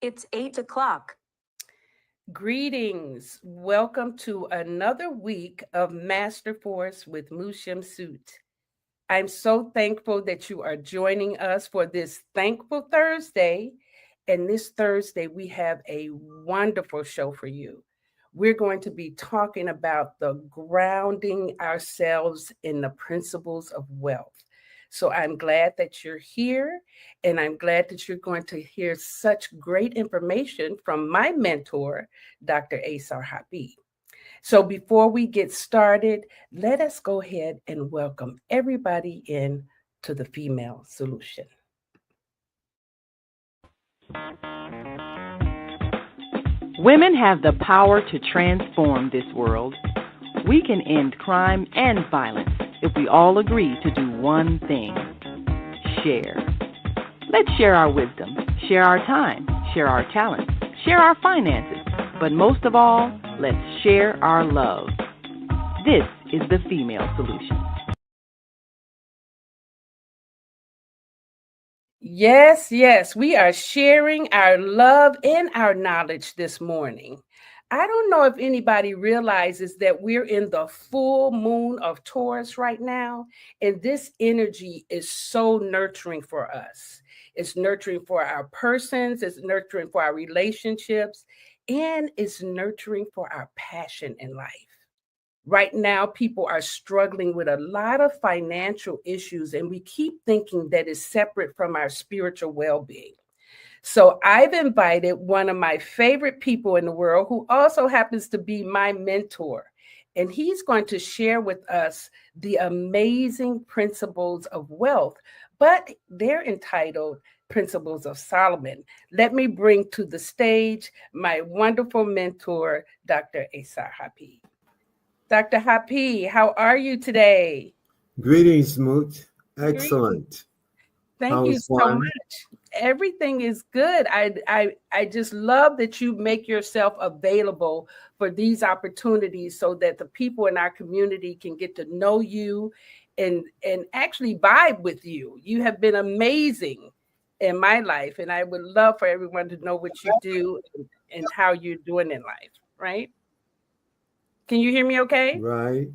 It's 8 o'clock. Greetings. Welcome to another week of Master Force with Shemsu-t. I'm so thankful that you are joining us for this Thankful Thursday. And this Thursday, we have a wonderful show for you. We're going to be talking about the grounding ourselves in the principles of wealth. So I'm glad that you're here, and I'm glad that you're going to hear such great information from my mentor, Dr. Asar Hapi. So before we get started, let us go ahead and welcome everybody in to the Female Solution. Women have the power to transform this world. We can end crime and violence if we all agree to do one thing: share. Let's share our wisdom, share our time, share our talents, share our finances, but most of all, let's share our love. This is the Female Solution. Yes, we are sharing our love and our knowledge this morning. I don't know if anybody realizes that we're in the full moon of Taurus right now, and this energy is so nurturing for us. It's nurturing for our persons, it's nurturing for our relationships, and it's nurturing for our passion in life. Right now, people are struggling with a lot of financial issues, and we keep thinking that it's separate from our spiritual well being. So, I've invited one of my favorite people in the world who also happens to be my mentor, and he's going to share with us the amazing principles of wealth, but they're entitled Principles of Solomon. Let me bring to the stage my wonderful mentor, Dr. Asar Hapi. Dr. Hapi, how are you today? Greetings, Moot. Greetings. Excellent. Thank you How's so one? much. Everything is good. I just love that you make yourself available for these opportunities so that the people in our community can get to know you and actually vibe with you. You have been amazing in my life, and I would love for everyone to know what you do and how you're doing in life, right? Can you hear me okay? Right.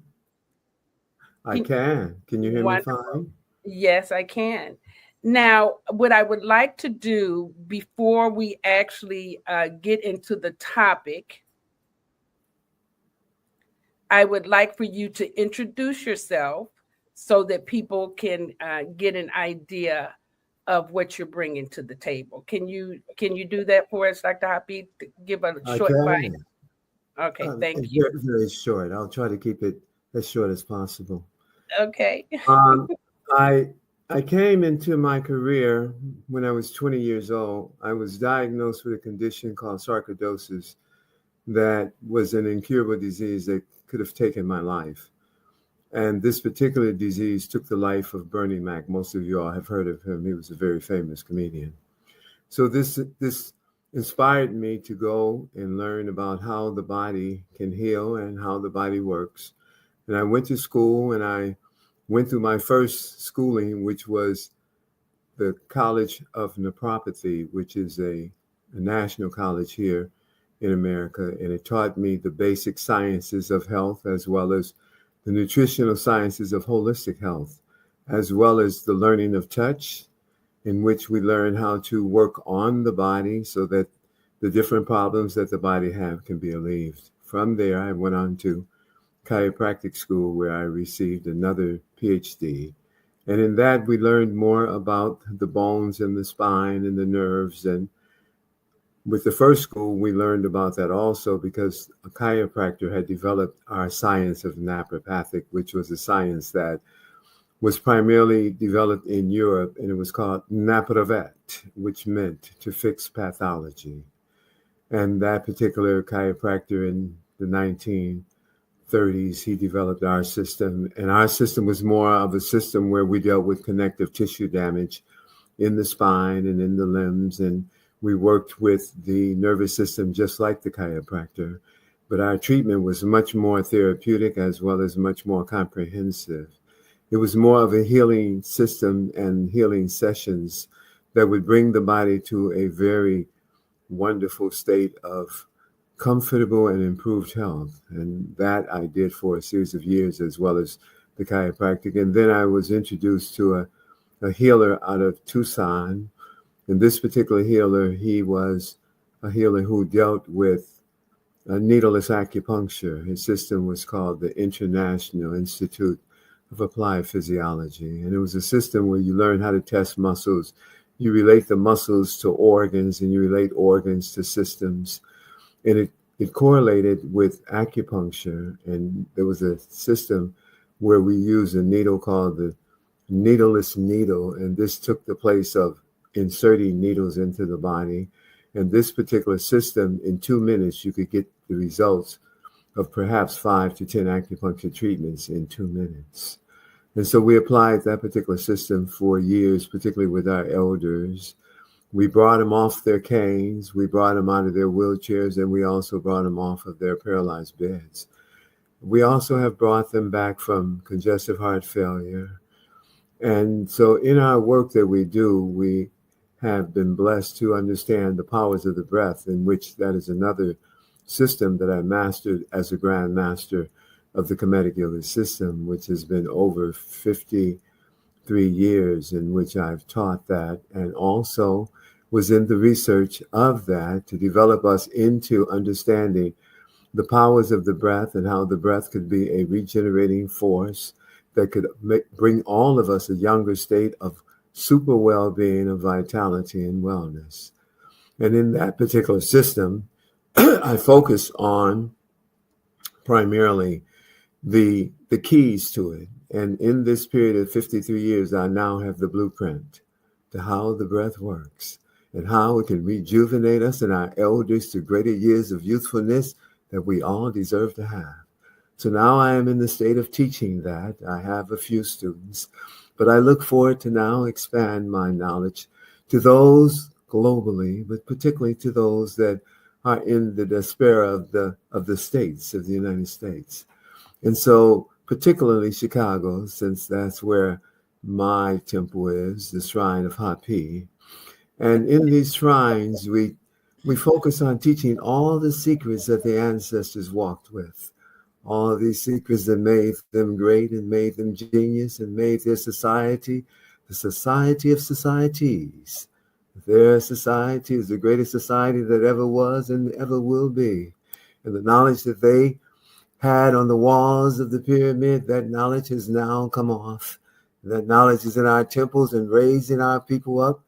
I Can, can. Can you hear me wonderful. fine? Yes, I can. Now, what I would like to do before we actually get into the topic, I would like for you to introduce yourself so that people can get an idea of what you're bringing to the table. Can you do that for us, Dr. Happy? Give a I short bite. can. Okay, thank It's you. very, very short. I'll try to keep it as short as possible. Okay. Um, I I came into my career when I was 20 years old. I was diagnosed with a condition called sarcoidosis that was an incurable disease that could have taken my life. And this particular disease took the life of Bernie Mac. Most of you all have heard of him. He was a very famous comedian. So this inspired me to go and learn about how the body can heal and how the body works. And I went to school and I went through my first schooling, which was the College of Naturopathy, which is a national college here in America. And it taught me the basic sciences of health as well as the nutritional sciences of holistic health, as well as the learning of touch, in which we learn how to work on the body so that the different problems that the body have can be alleviated. From there, I went on to chiropractic school where I received another PhD. And in that, we learned more about the bones and the spine and the nerves. And with the first school, we learned about that also because a chiropractor had developed our science of naturopathic, which was a science that was primarily developed in Europe, and it was called napravet, which meant to fix pathology. And that particular chiropractor in the 1930s, he developed our system. And our system was more of a system where we dealt with connective tissue damage in the spine and in the limbs. And we worked with the nervous system just like the chiropractor. But our treatment was much more therapeutic as well as much more comprehensive. It was more of a healing system and healing sessions that would bring the body to a very wonderful state of comfortable and improved health. And that I did for a series of years, as well as the chiropractic. And then I was introduced to a healer out of Tucson. And this particular healer, he was a healer who dealt with needleless acupuncture. His system was called the International Institute of Applied Physiology. And it was a system where you learn how to test muscles. You relate the muscles to organs, and you relate organs to systems. And it correlated with acupuncture. And there was a system where we used a needle called the needleless needle. And this took the place of inserting needles into the body. And this particular system, in 2 minutes, you could get the results of perhaps 5 to 10 acupuncture treatments in 2 minutes. And so we applied that particular system for years, particularly with our elders. We brought them off their canes, we brought them out of their wheelchairs, and we also brought them off of their paralyzed beds. We also have brought them back from congestive heart failure. And so in our work that we do, we have been blessed to understand the powers of the breath, in which that is another system that I mastered as a Grand Master of the Kemetic Yoga system, which has been over 53 years in which I've taught that, and also was in the research of that to develop us into understanding the powers of the breath and how the breath could be a regenerating force that could bring all of us a younger state of super well-being, of vitality and wellness. And in that particular system, I focus on primarily the keys to it. And in this period of 53 years, I now have the blueprint to how the breath works and how it can rejuvenate us and our elders to greater years of youthfulness that we all deserve to have. So now I am in the state of teaching that. I have a few students, but I look forward to now expand my knowledge to those globally, but particularly to those that are in the diaspora of the states of the United States. And so particularly Chicago, since that's where my temple is, the Shrine of Hapi. And in these shrines, we focus on teaching all the secrets that the ancestors walked with, all of these secrets that made them great and made them genius and made their society the society of societies. Their society is the greatest society that ever was and ever will be. And the knowledge that they had on the walls of the pyramid, that knowledge has now come off. That knowledge is in our temples and raising our people up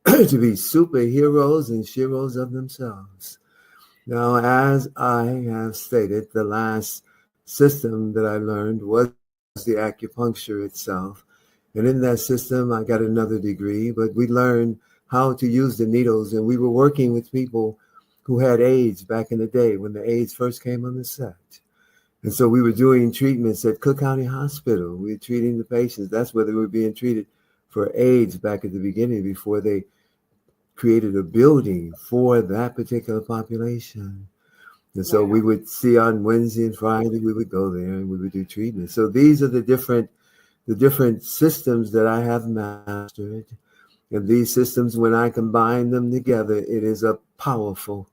to be superheroes and sheroes of themselves. Now, as I have stated, the last system that I learned was the acupuncture itself. And in that system, I got another degree, but we learned how to use the needles. And we were working with people who had AIDS back in the day when the AIDS first came on the set. And so we were doing treatments at Cook County Hospital. We were treating the patients. That's where they were being treated for AIDS back at the beginning, before they created a building for that particular population. And so we would see on Wednesday and Friday, we would go there and we would do treatment. So these are the different systems that I have mastered. And these systems, when I combine them together, it is a powerful,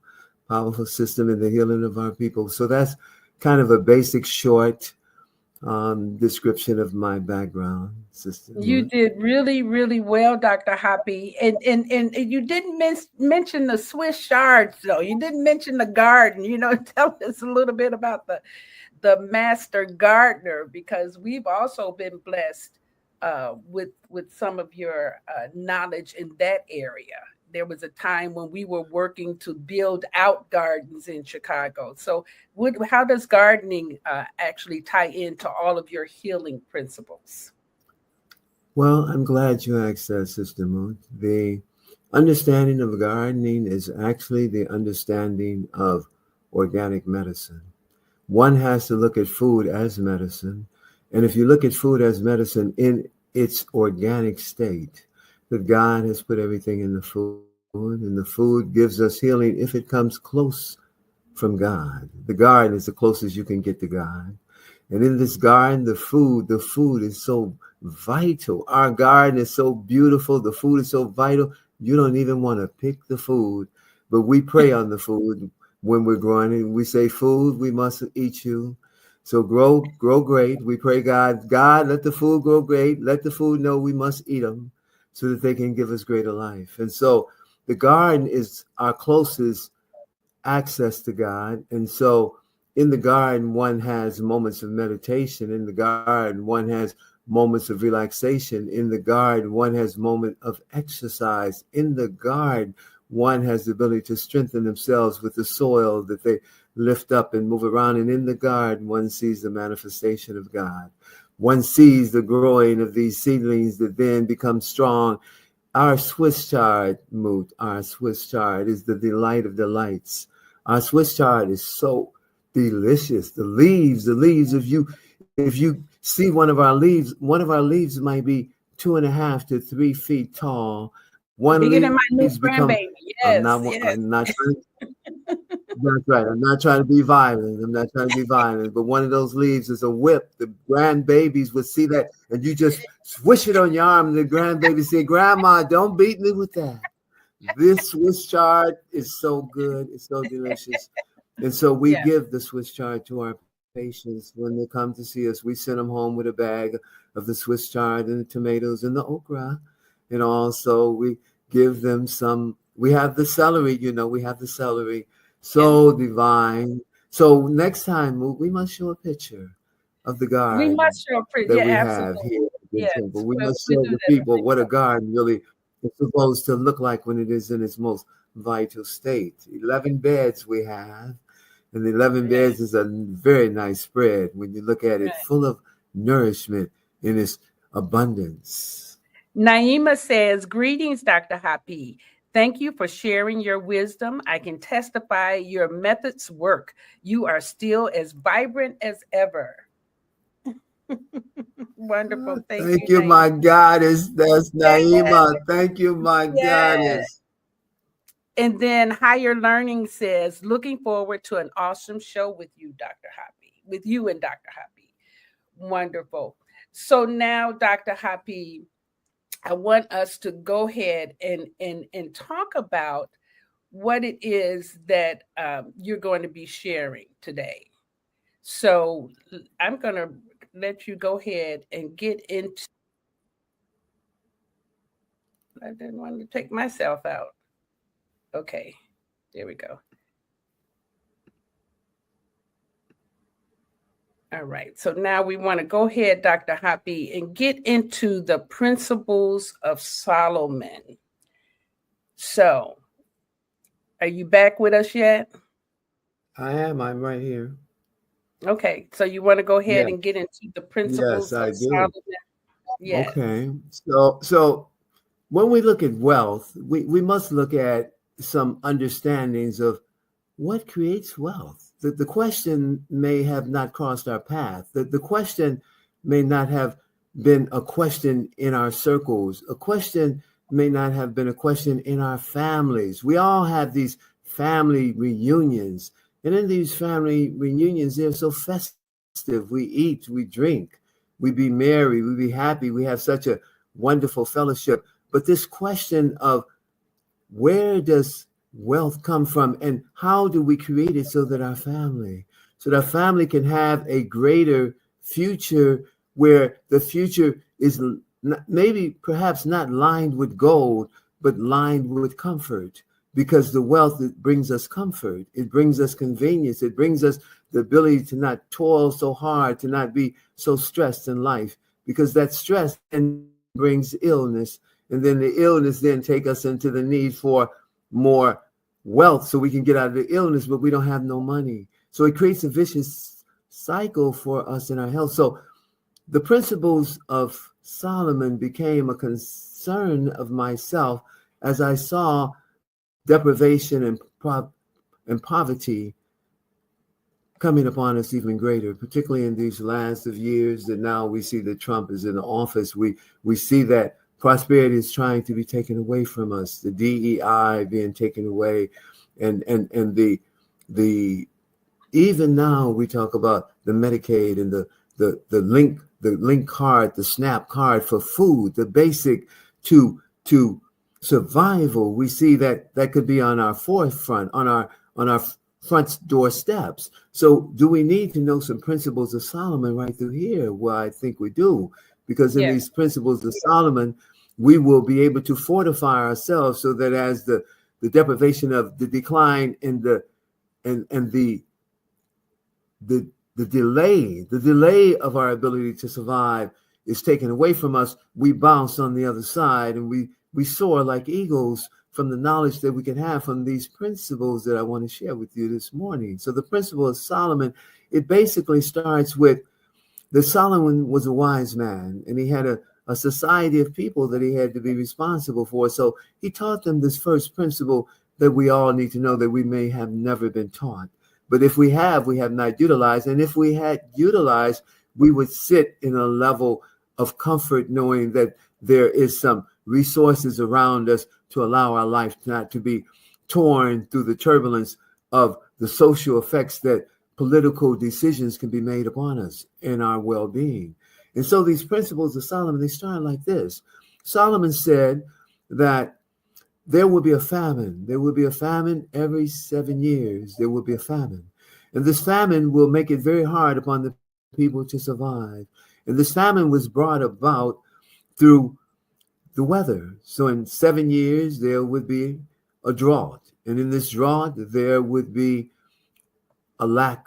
powerful system in the healing of our people. So that's kind of a basic, short description of my background system. You did really, really well, Dr. Happy. And you didn't mention the Swiss shards, though. You didn't mention the garden. Tell us a little bit about the master gardener, because we've also been blessed with some of your knowledge in that area. There was a time when we were working to build out gardens in Chicago. So how does gardening actually tie into all of your healing principles? Well, I'm glad you asked that, Sister Moon. The understanding of gardening is actually the understanding of organic medicine. One has to look at food as medicine. And if you look at food as medicine in its organic state, that God has put everything in the food, and the food gives us healing if it comes close from God. The garden is the closest you can get to God. And in this garden, the food is so vital. Our garden is so beautiful. The food is so vital. You don't even want to pick the food but we pray on the food when we're growing it. We say, food, we must eat you. So grow great. We pray, God, let the food grow great. Let the food know we must eat them so that they can give us greater life. And so the garden is our closest access to God. And so in the garden, one has moments of meditation. In the garden, one has moments of relaxation. In the garden, one has moment of exercise. In the garden, one has the ability to strengthen themselves with the soil that they lift up and move around. And in the garden, one sees the manifestation of God. One sees the growing of these seedlings that then become strong. Our Swiss chard, Moot, our Swiss chard is the delight of delights. Our Swiss chard is so delicious. The leaves, if you see one of our leaves might be 2.5 to 3 feet tall. One Bigger than my leaves new become, grandbaby. Yes, yes. I'm not trying, that's right. I'm not trying to be violent. But one of those leaves is a whip. The grandbabies would see that, and you just swish it on your arm. And the grandbaby say, "Grandma, don't beat me with that." This Swiss chard is so good. It's so delicious. And so we Yeah. give the Swiss chard to our patients when they come to see us. We send them home with a bag of the Swiss chard and the tomatoes and the okra. And also we give them some, we have the celery, we have the celery. Yeah. So divine. So next time we must show a picture of the We garden must show that yeah, we have absolutely. here at the Yes. temple. We must We'll show do the that the people next what a time. garden really is supposed to look like when it is in its most vital state. 11 beds we have, and the 11 Right, beds is a very nice spread when you look at it, right. full of nourishment in its abundance. Naima says, greetings, Dr. Hapi. Thank you for sharing your wisdom. I can testify your methods work. You are still as vibrant as ever. Wonderful. Thank Thank you, you, Naima. my goddess. That's Naima. Thank you, my Yeah. goddess. And then Higher Learning says, looking forward to an awesome show with you, Dr. Hapi, with you and Dr. Hapi. Wonderful. So now, Dr. Hapi, I want us to go ahead and talk about what it is that you're going to be sharing today. So I'm going to let you go ahead and get into. I didn't want to take myself out. Okay, there we go. All right. So now we want to go ahead, Dr. Happy, and get into the principles of Solomon. So, are you back with us yet? I am. I'm right here. Okay. So you want to go ahead Yes. and get into the Yes, principles of I do. Solomon? Yes. Okay. So when we look at wealth, we must look at some understandings of what creates wealth. The question may have not crossed our path. The question may not have been a question in our circles. A question may not have been a question in our families. We all have these family reunions. And in these family reunions, they're so festive. We eat, we drink, we be merry, we be happy. We have such a wonderful fellowship. But this question of where does wealth come from and how do we create it so that our family can have a greater future where the future is maybe perhaps not lined with gold but lined with comfort, because the wealth, it brings us comfort, it brings us convenience, it brings us the ability to not toil so hard, to not be so stressed in life, because that stress then brings illness, and then the illness then take us into the need for more wealth so we can get out of the illness, but we don't have no money. So it creates a vicious cycle for us in our health. So the principles of Solomon became a concern of myself as I saw deprivation and poverty coming upon us even greater, particularly in these last of years that now we see that Trump is in office. We see that prosperity is trying to be taken away from us, the DEI being taken away, and the even now we talk about the Medicaid and the link card, the SNAP card for food, the basic to survival, we see that that could be on our forefront, on our front door steps. So do we need to know some principles of Solomon right through here? Well, I think we do, because in these Yes. principles of Solomon, we will be able to fortify ourselves so that as the deprivation of the decline and and the the delay of our ability to survive is taken away from us, we bounce on the other side, and we soar like eagles from the knowledge that we can have from these principles that I want to share with you this morning. So the principle of Solomon, it basically starts with that Solomon was a wise man, and he had a society of people that he had to be responsible for. So he taught them this first principle that we all need to know, that we may have never been taught. But if we have not utilized. And if we had utilized, we would sit in a level of comfort knowing that there is some resources around us to allow our life not to be torn through the turbulence of the social effects that political decisions can be made upon us and our well-being. And so these principles of Solomon, they start like this. Solomon said that there will be a famine. There will be a famine every 7 years. There will be a famine. And this famine will make it very hard upon the people to survive. And this famine was brought about through the weather. So in 7 years, there would be a drought. And in this drought, there would be a lack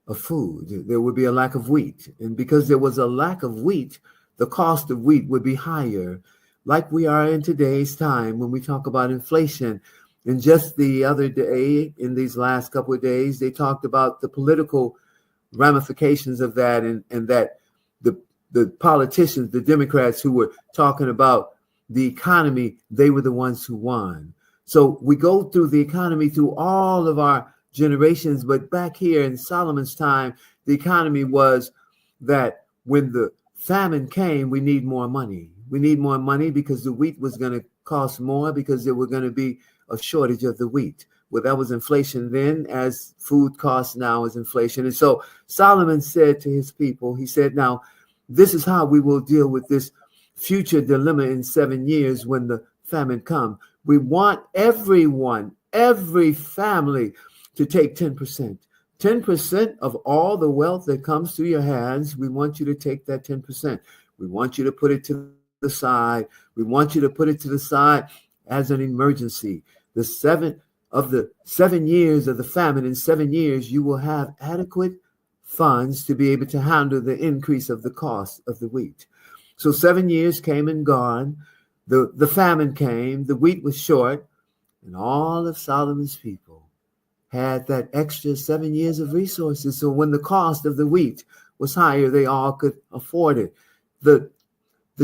of food. There would be a lack of wheat. And because there was a lack of wheat, the cost of wheat would be higher, like we are in today's time when we talk about inflation. And just the other day, in these last couple of days, they talked about the political ramifications of that, and that the politicians, the Democrats who were talking about the economy, they were the ones who won. So we go through the economy through all of our generations, but back here in Solomon's time, the economy was that when the famine came, we need more money. We need more money because the wheat was going to cost more, because there were going to be a shortage of the wheat. Well, that was inflation then, as food costs now is inflation. And so Solomon said to his people, he said, now, this is how we will deal with this future dilemma in 7 years when the famine comes. We want everyone, every family, to take 10%. 10% of all the wealth that comes through your hands, we want you to take that 10%. We want you to put it to the side. We want you to put it to the side as an emergency. The 7 years of the famine, in 7 years, you will have adequate funds to be able to handle the increase of the cost of the wheat. So 7 years came and gone. The famine came, the wheat was short, and all of Solomon's people had that extra 7 years of resources. So when the cost of the wheat was higher, they all could afford it. The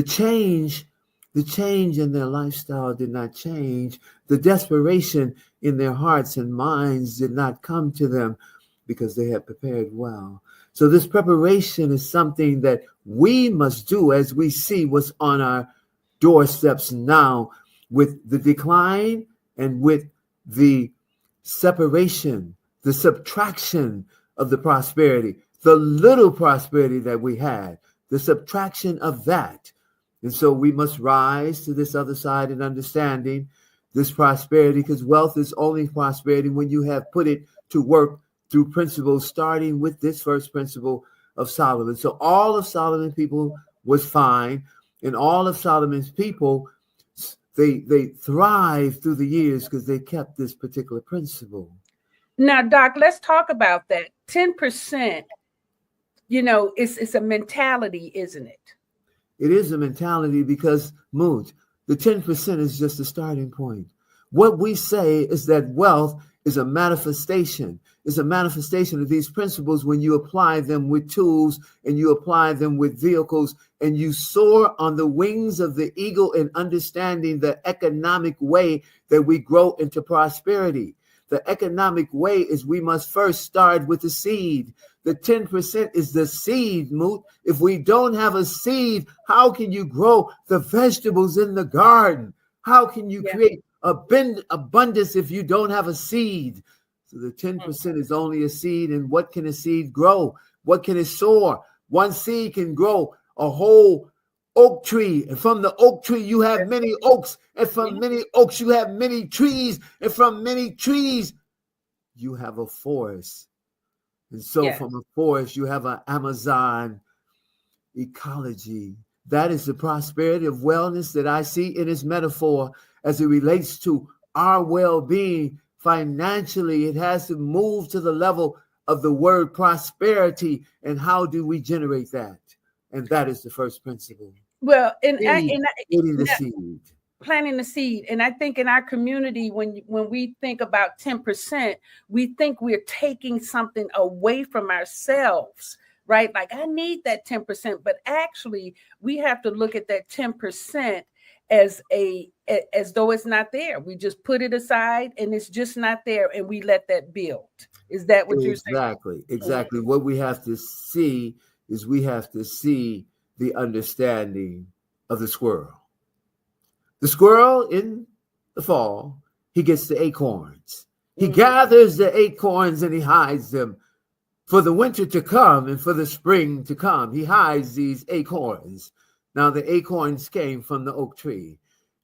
change in their lifestyle did not change. The desperation in their hearts and minds did not come to them, because they had prepared well. So this preparation is something that we must do as we see what's on our doorsteps now, with the decline and with the separation, the subtraction of the prosperity, the little prosperity that we had, the subtraction of that. And so we must rise to this other side and understanding this prosperity, because wealth is only prosperity when you have put it to work through principles, starting with this first principle of Solomon. So all of Solomon's people was fine, and all of Solomon's people, they thrived through the years because they kept this particular principle. Now, Doc, let's talk about that. 10%, it's a mentality, isn't it? It is a mentality, because, Moot, the 10% is just a starting point. What we say is that wealth is a manifestation. It's a manifestation of these principles when you apply them with tools and you apply them with vehicles, and you soar on the wings of the eagle in understanding the economic way that we grow into prosperity. The economic way is we must first start with the seed. The 10% is the seed, Moot. If we don't have a seed, how can you grow the vegetables in the garden? How can you create abundance if you don't have a seed? So the 10% is only a seed. And what can a seed grow? What can it soar? One seed can grow a whole oak tree, and from the oak tree you have many oaks, and Yeah. from many oaks you have many trees, and from many trees you have a forest. And so Yes. from a forest you have an Amazon ecology. That is the prosperity of wellness that I see in its metaphor as it relates to our well-being. Financially, it has to move to the level of the word prosperity. And how do we generate that? And that is the first principle. Well, Eating the seed. planting the seed. And I think in our community, when we think about 10%, we think we're taking something away from ourselves, right? Like, I need that 10%, but actually we have to look at that 10% as though it's not there. We just put it aside and it's just not there, and we let that build. Is that what you're saying? Exactly. What we have to see is we have to see the understanding of the squirrel. The squirrel in the fall, he gets the acorns. He gathers the acorns and he hides them for the winter to come and for the spring to come. He hides these acorns. Now the acorns came from the oak tree.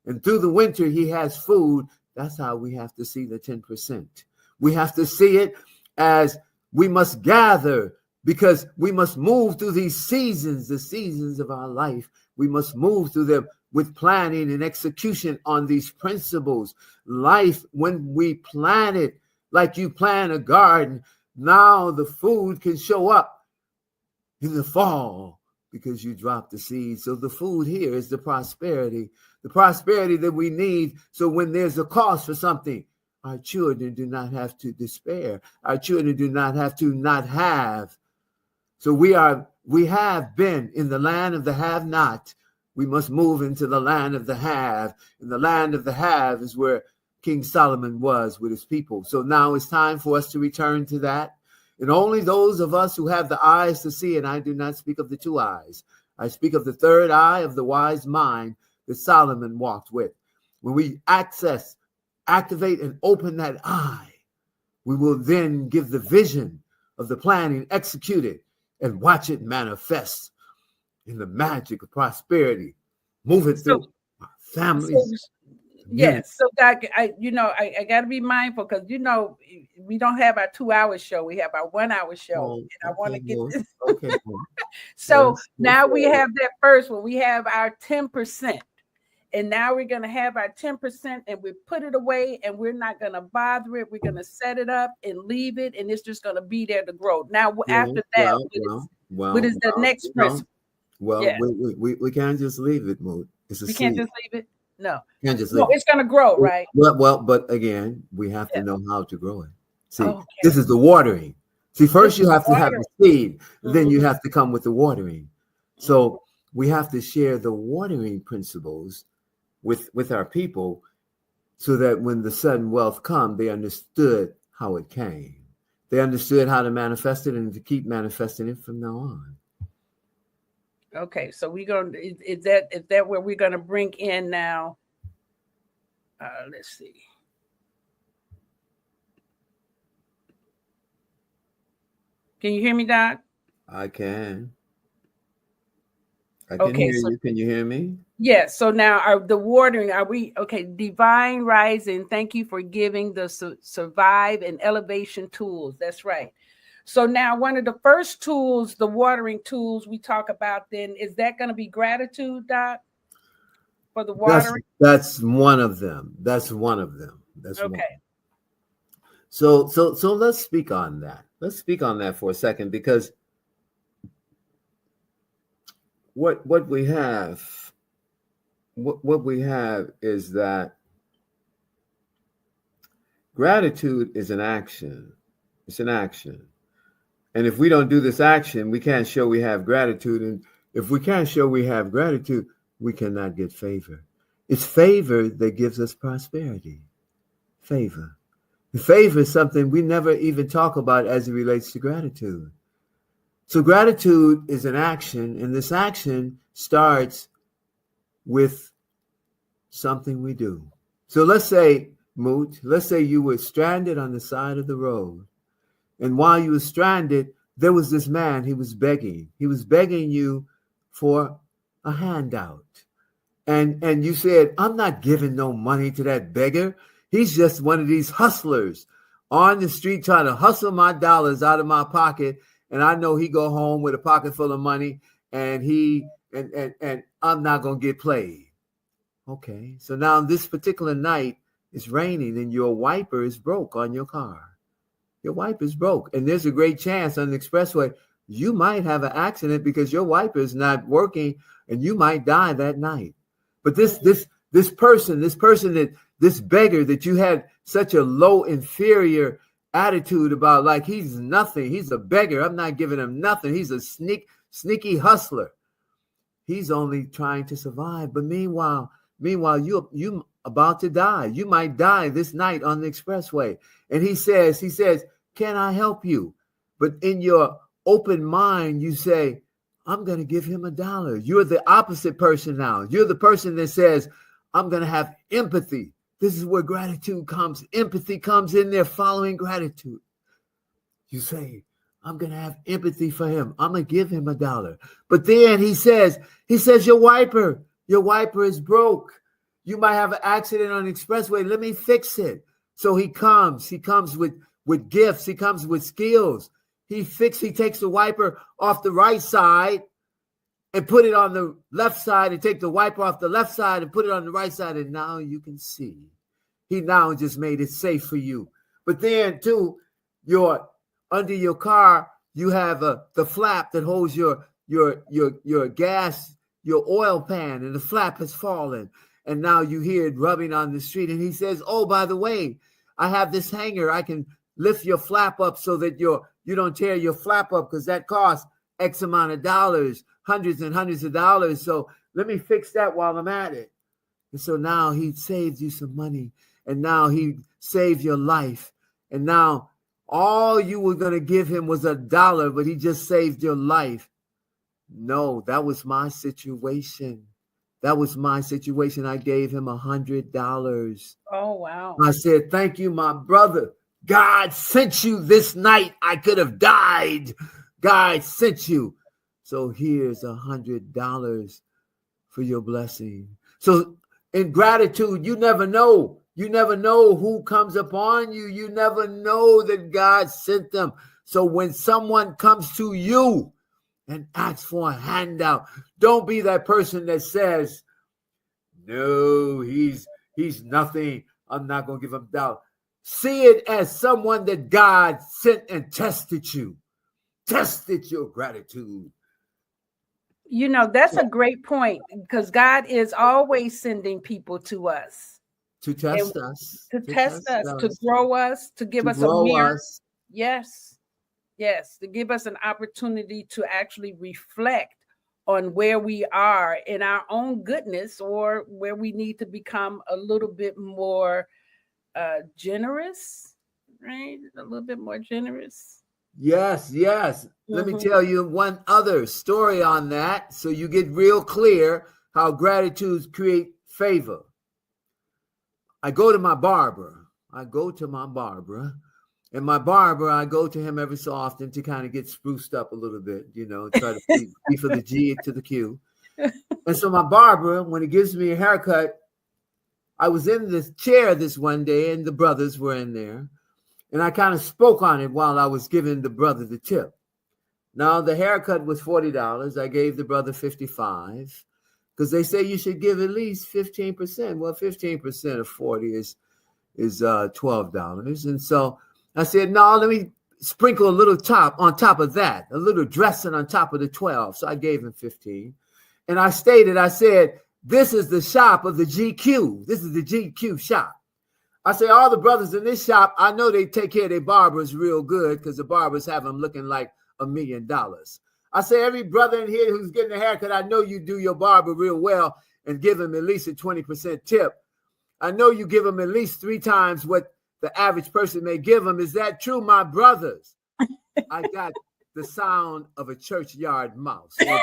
And through the winter, he has food. That's how we have to see the 10%. We have to see it as we must gather, because we must move through these seasons, the seasons of our life. We must move through them with planning and execution on these principles. Life, when we plan it, like you plan a garden, now the food can show up in the fall because you dropped the seed. So the food here is the prosperity that we need. So when there's a cost for something, our children do not have to despair. Our children do not have to not have. So we have been in the land of the have not. We must move into the land of the have. And the land of the have is where King Solomon was with his people. So now it's time for us to return to that. And only those of us who have the eyes to see, and I do not speak of the two eyes, I speak of the third eye of the wise mind that Solomon walked with. When we activate and open that eye, we will then give the vision of the planning, execute it, and watch it manifest in the magic of prosperity, moving through our families. Yes. So Doc, I got to be mindful, because we don't have our 2-hour show. We have our 1-hour show, and I want to get this. Okay. So now we have that first one. We have our 10%. And now we're going to have our 10%, and we put it away, and we're not going to bother it. We're going to set it up and leave it, and it's just going to be there to grow. Now, after that, what is the next principle? Well, we can't just leave it, Moot. We can't just leave it? No. Can't just leave it. It's going to grow, right? Well, but again, we have to know how to grow it. See, this is the watering. See, first you have to have the seed, then you have to come with the watering. So we have to share the watering principles with our people, so that when the sudden wealth come, they understood how it came. They understood how to manifest it and to keep manifesting it from now on. Okay, so we're going to, is that where we're going to bring in now? Let's see. Can you hear me, Doc? I can. I can hear you. Can you hear me? Yes. So now the watering, are we okay? Divine rising. Thank you for giving the survive and elevation tools. That's right. So now one of the first tools, the watering tools we talk about, then is that going to be gratitude, Doc? For the watering? That's one of them. That's one of them. That's okay. One. So let's speak on that. Let's speak on that for a second, because what we have is that gratitude is an action. It's an action. And if we don't do this action, we can't show we have gratitude. And if we can't show we have gratitude, we cannot get favor. It's favor that gives us prosperity. Favor. Favor is something we never even talk about as it relates to gratitude. So gratitude is an action, and this action starts with something we do. So let's say, Moot, let's say you were stranded on the side of the road. And while you were stranded, there was this man, he was begging. He was begging you for a handout. And you said, I'm not giving no money to that beggar. He's just one of these hustlers on the street trying to hustle my dollars out of my pocket. And I know he go home with a pocket full of money and and I'm not going to get played. Okay. So now this particular night it's raining and your wiper is broke on your car. Your wiper is broke. And there's a great chance on the expressway you might have an accident because your wiper is not working and you might die that night. But this beggar that you had such a low, inferior attitude about, like he's nothing. He's a beggar. I'm not giving him nothing. He's a sneaky hustler. He's only trying to survive. But meanwhile, you about to die. You might die this night on the expressway. And he says, can I help you? But in your open mind, you say, I'm going to give him $1. You're the opposite person now. You're the person that says, I'm going to have empathy. This is where gratitude comes. Empathy comes in there following gratitude. You say, I'm going to have empathy for him. I'm going to give him $1. But then he says, your wiper is broke. You might have an accident on the expressway. Let me fix it. So he comes with gifts. He comes with skills. He takes the wiper off the right side and put it on the left side and take the wiper off the left side and put it on the right side. And now you can see. He now just made it safe for you. But then too, under your car, you have the flap that holds your gas, your oil pan, and the flap has fallen. And now you hear it rubbing on the street. And he says, oh, by the way, I have this hanger. I can lift your flap up so that you don't tear your flap up because that costs X amount of dollars, hundreds and hundreds of dollars. So let me fix that while I'm at it. And so now he saved you some money. And now he saved your life. And now all you were going to give him was $1, but he just saved your life. No, that was my situation. I gave him $100. Oh, wow. I said, thank you, my brother. God sent you this night. I could have died. God sent you. So here's $100 for your blessing. So in gratitude, you never know. You never know who comes upon you. You never know that God sent them. So when someone comes to you and asks for a handout, don't be that person that says, no, he's nothing. I'm not going to give him $1. See it as someone that God sent and tested you. Tested your gratitude. You know, that's a great point because God is always sending people to us. To test us. To test us, to grow us, to give us a mirror. Yes. Yes. To give us an opportunity to actually reflect on where we are in our own goodness or where we need to become a little bit more generous, right? A little bit more generous. Yes. Let me tell you one other story on that so you get real clear how gratitude create favor. I go to my barber. And my barber, I go to him every so often to kind of get spruced up a little bit, try to be for the G to the Q. And so my barber, when he gives me a haircut, I was in this chair this one day and the brothers were in there. And I kind of spoke on it while I was giving the brother the tip. Now, the haircut was $40. I gave the brother $55 because they say you should give at least 15%. Well, 15% of 40 is $12. And so I said, no, let me sprinkle a little on top of that, a little dressing on top of the 12. So I gave him 15. And I said, this is the shop of the GQ. This is the GQ shop. I say, all the brothers in this shop, I know they take care of their barbers real good because the barbers have them looking like $1 million. I say, every brother in here who's getting a haircut, I know you do your barber real well and give him at least a 20% tip. I know you give him at least 3 times what the average person may give him. Is that true, my brothers? I got the sound of a churchyard mouse. The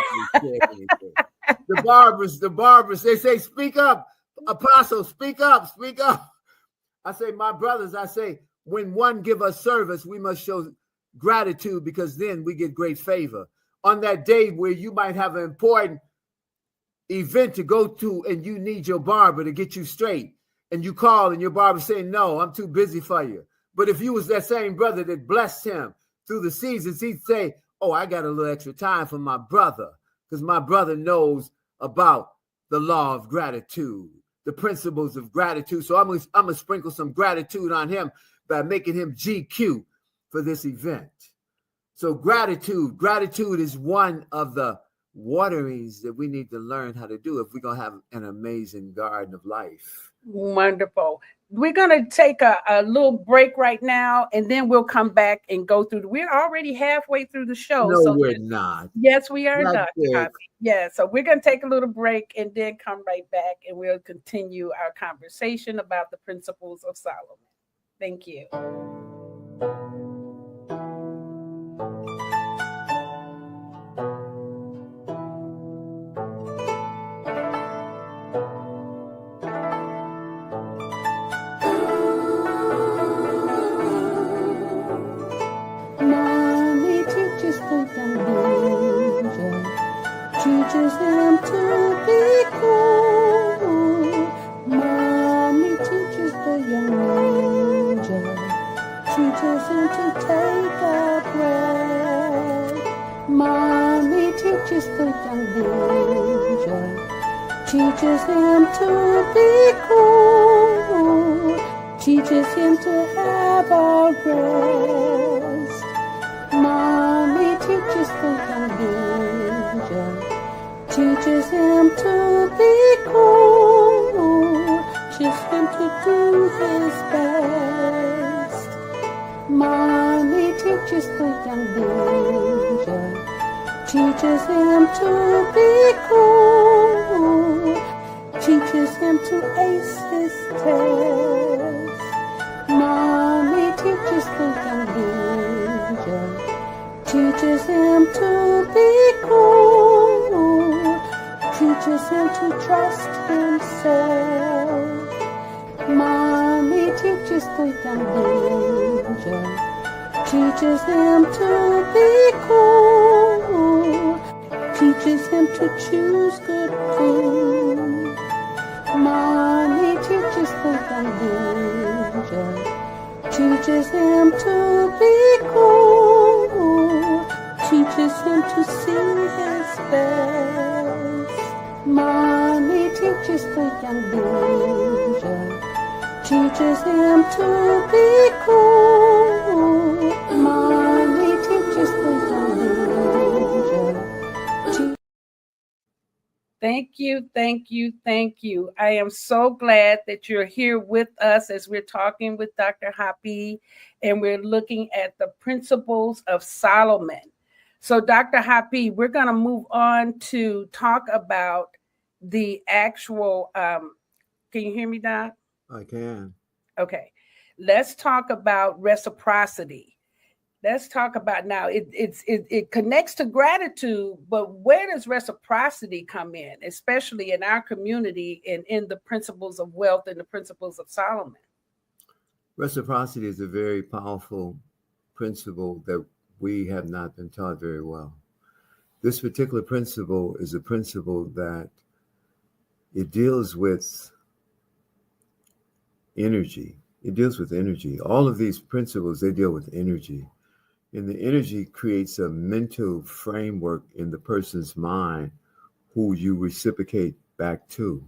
barbers, they say, speak up, apostle, speak up. I say, my brothers, when one give us service, we must show gratitude because then we get great favor. On that day where you might have an important event to go to and you need your barber to get you straight, and you call and your barber saying, no, I'm too busy for you. But if you was that same brother that blessed him through the seasons, he'd say, oh, I got a little extra time for my brother, because my brother knows about the law of gratitude, the principles of gratitude. So I'm gonna sprinkle some gratitude on him by making him GQ for this event. So gratitude is one of the waterings that we need to learn how to do if we're going to have an amazing garden of life. Wonderful. We're going to take a little break right now, and then we'll come back and go through. We're already halfway through the show. No, so we're not. Yes, we are, Not Dr. big. Hapi. Yeah, so we're going to take a little break and then come right back, and we'll continue our conversation about the principles of Solomon. Thank you. Mommy teaches the young ninja, teaches him to be cool. Mommy teaches the young ninja, teaches him to take a breath. Mommy teaches the young ninja, teaches him to be cool, teaches him to have a rest. Mommy teaches the young ninja, teaches him to be cool, teaches him to do his best. Mommy teaches the young ninja, teaches him to be cool, teaches him to ace his test. Mommy teaches the young ninja, teaches him to be cool, teaches him to trust himself. Mommy teaches the young ninja, teaches him to be cool, teaches him to choose good food. Mommy teaches the young ninja, teaches him to be cool, teaches him to see his best. Mommy teaches the young ninja, teaches him to be cool. Mommy teaches the young ninja. Thank you, thank you, thank you. I am so glad that you're here with us as we're talking with Dr. Hapi, and we're looking at the principles of Solomon. So, Dr. Hapi, we're going to move on to talk about the actual. Can you hear me, Doc? I can. Okay. Let's talk about reciprocity. Let's talk about now. It connects to gratitude, but where does reciprocity come in, especially in our community and in the principles of wealth and the principles of Solomon? Reciprocity is a very powerful principle that we have not been taught very well. This particular principle is a principle that it deals with energy. It deals with energy. All of these principles, they deal with energy. And the energy creates a mental framework in the person's mind who you reciprocate back to,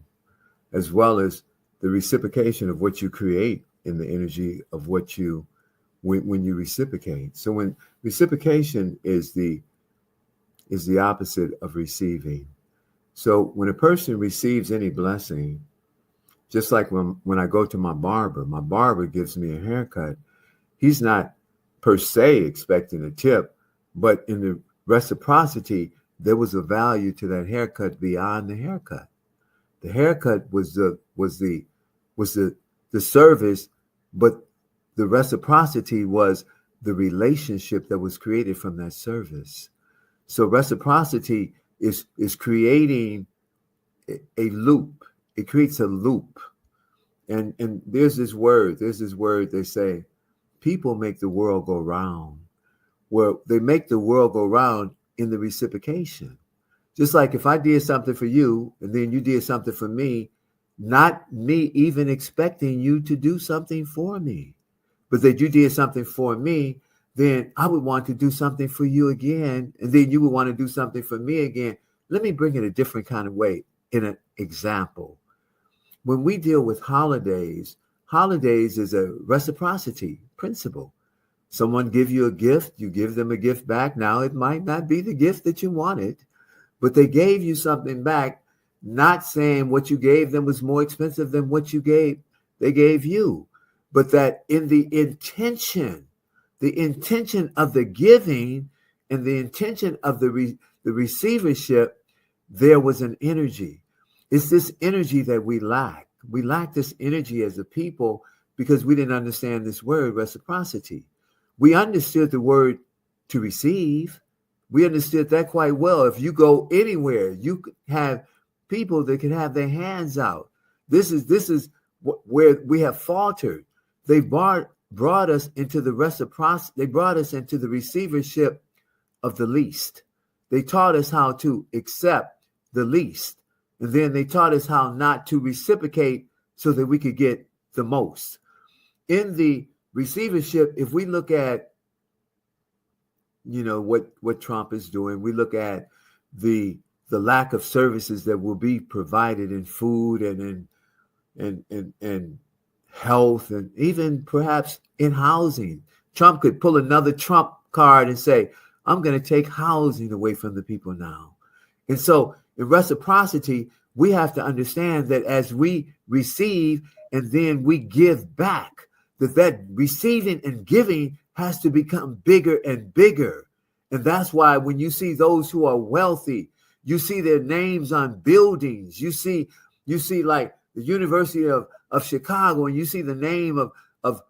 as well as the reciprocation of what you create in the energy of what you, when you reciprocate. So when reciprocation is the opposite of receiving. So when a person receives any blessing, just like when I go to my barber gives me a haircut, he's not per se expecting a tip, but in the reciprocity, there was a value to that haircut beyond the haircut. The haircut was the service, but the reciprocity was the relationship that was created from that service. So reciprocity is creating a loop. It creates a loop. And there's this word they say, people make the world go round. Well, they make the world go round in the reciprocation. Just like if I did something for you and then you did something for me, not me even expecting you to do something for me, but that you did something for me, then I would want to do something for you again. And then you would want to do something for me again. Let me bring it a different kind of way in an example. When we deal with holidays is a reciprocity principle. Someone give you a gift, you give them a gift back. Now, it might not be the gift that you wanted, but they gave you something back, not saying what you gave them was more expensive than what they gave you, but that in the intention of the giving and the intention of the receivership, there was an energy. It's this energy that we lack. We lack this energy as a people because we didn't understand this word reciprocity. We understood the word to receive. We understood that quite well. If you go anywhere, you have people that can have their hands out. This is where we have faltered. They brought us into the reciprocity. They brought us into the receivership of the least. They taught us how to accept the least. And then they taught us how not to reciprocate so that we could get the most. In the receivership, if we look at, what Trump is doing, we look at the lack of services that will be provided in food and in health and even perhaps in housing. Trump could pull another Trump card and say, I'm going to take housing away from the people now. And so in reciprocity, we have to understand that as we receive and then we give back, that receiving and giving has to become bigger and bigger. And that's why when you see those who are wealthy, you see their names on buildings. You see like the University of Chicago, and you see the name of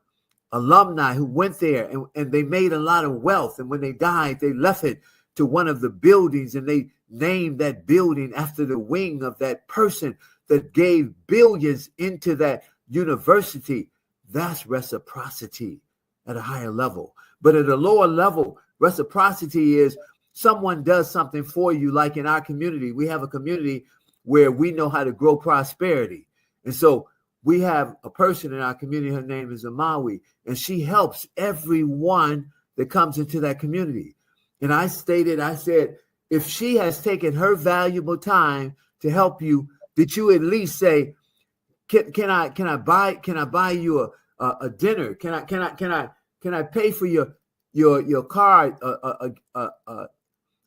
alumni who went there and they made a lot of wealth. And when they died, they left it to one of the buildings and they named that building after the wing of that person that gave billions into that university. That's reciprocity at a higher level. But at a lower level, reciprocity is someone does something for you. Like in our community, we have a community where we know how to grow prosperity. And so we have a person in our community, her name is Amawi, and she helps everyone that comes into that community. And I said, if she has taken her valuable time to help you, did you at least say, can I buy you a dinner? Can I pay for your car,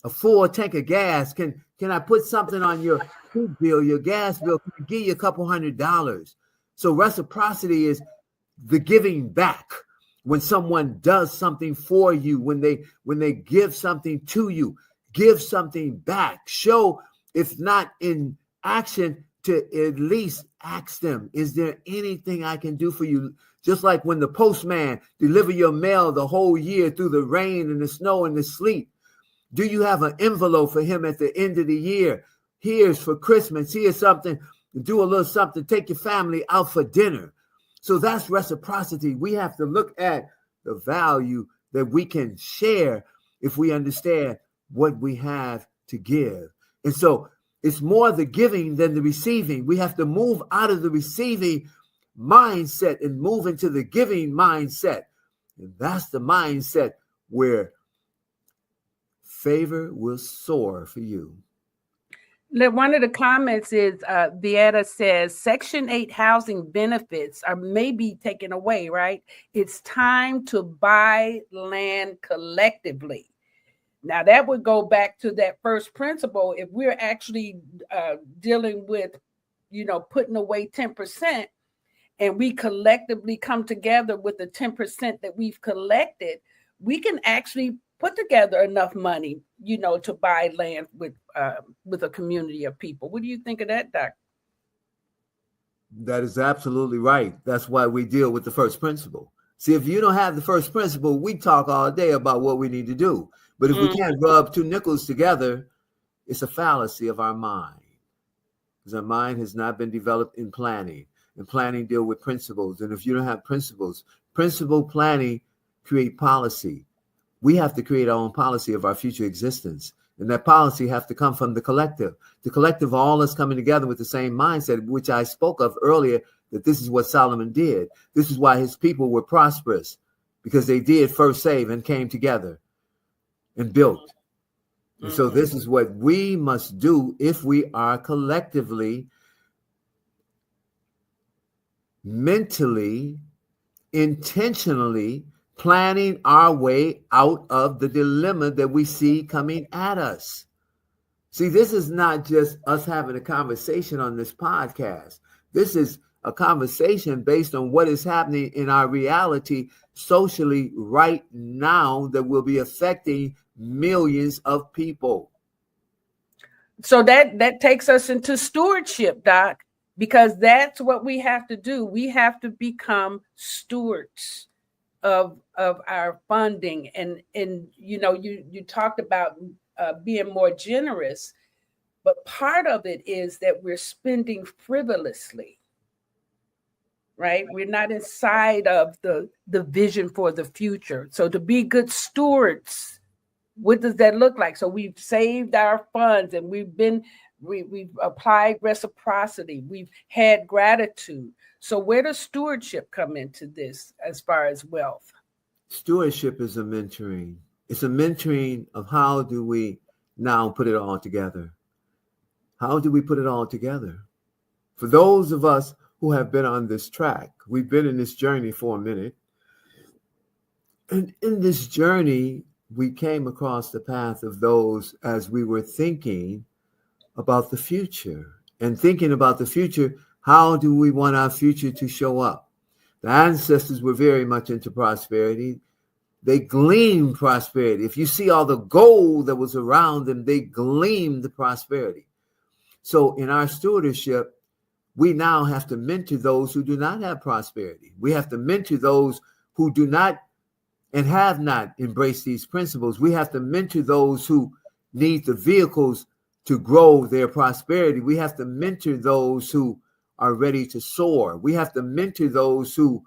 a full tank of gas? Can I put something on your food bill, your gas bill? Can I give you a couple $100? So reciprocity is the giving back. When someone does something for you, when they give something to you, give something back. Show, if not in action, to at least ask them, is there anything I can do for you? Just like when the postman deliver your mail the whole year through the rain and the snow and the sleet. Do you have an envelope for him at the end of the year? Here's for Christmas. Here's something. Do a little something. Take your family out for dinner. So that's reciprocity. We have to look at the value that we can share if we understand what we have to give. And so it's more the giving than the receiving. We have to move out of the receiving mindset and move into the giving mindset. And that's the mindset where favor will soar for you. One of the comments is Vieta says Section 8 housing benefits are maybe taken away, right? It's time to buy land collectively. Now, that would go back to that first principle. If we're actually dealing with, putting away 10% and we collectively come together with the 10% that we've collected, we can actually put together enough money, to buy land with a community of people. What do you think of that, Doc? That is absolutely right. That's why we deal with the first principle. See, if you don't have the first principle, we talk all day about what we need to do. But if we can't rub two nickels together, it's a fallacy of our mind. Because our mind has not been developed in planning. And planning deal with principles. And if you don't have principles, principle planning create policy. We have to create our own policy of our future existence. And that policy have to come from the collective. The collective, all is coming together with the same mindset, which I spoke of earlier, that this is what Solomon did. This is why his people were prosperous, because they did first save and came together and built. And so this is what we must do if we are collectively, mentally, intentionally planning our way out of the dilemma that we see coming at us. See, this is not just us having a conversation on this podcast. This is a conversation based on what is happening in our reality socially right now that will be affecting millions of people. So that takes us into stewardship, Doc, because that's what we have to do. We have to become stewards of our funding. And you know, you talked about being more generous, but part of it is that we're spending frivolously. Right? We're not inside of the vision for the future. So to be good stewards, what does that look like? So we've saved our funds and we've applied reciprocity. We've had gratitude. So where does stewardship come into this as far as wealth? Stewardship is a mentoring. It's a mentoring of how do we now put it all together? How do we put it all together? For those of us who have been on this track, we've been in this journey for a minute. And in this journey, we came across the path of those as we were thinking about the future. And thinking about the future, how do we want our future to show up? The ancestors were very much into prosperity. They gleamed prosperity. If you see all the gold that was around them, they gleamed prosperity. So in our stewardship, we now have to mentor those who do not have prosperity. We have to mentor those who do not and have not embraced these principles. We have to mentor those who need the vehicles to grow their prosperity. We have to mentor those who are ready to soar. We have to mentor those who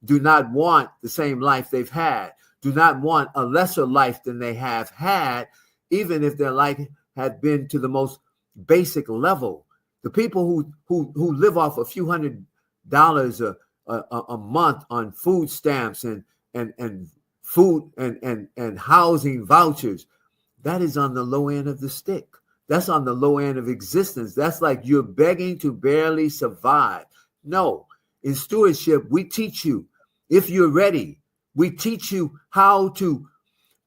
do not want the same life they've had, do not want a lesser life than they have had, even if their life had been to the most basic level. The people who live off a few $100s a month on food stamps and food and housing vouchers, that is on the low end of the stick. That's on the low end of existence. That's like you're begging to barely survive. No, in stewardship, we teach you, if you're ready, we teach you how to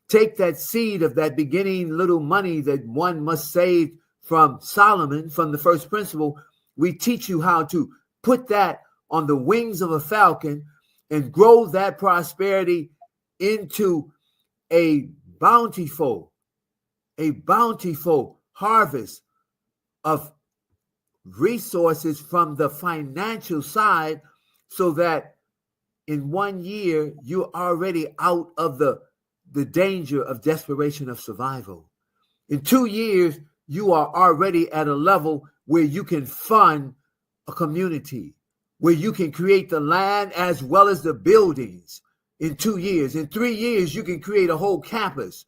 take that seed of that beginning little money that one must save from Solomon, from the first principle. We teach you how to put that on the wings of a falcon and grow that prosperity into a bountiful harvest of resources from the financial side, so that in 1 year, you're already out of the danger of desperation of survival. In 2 years, you are already at a level where you can fund a community, where you can create the land as well as the buildings in 2 years. In 3 years, you can create a whole campus,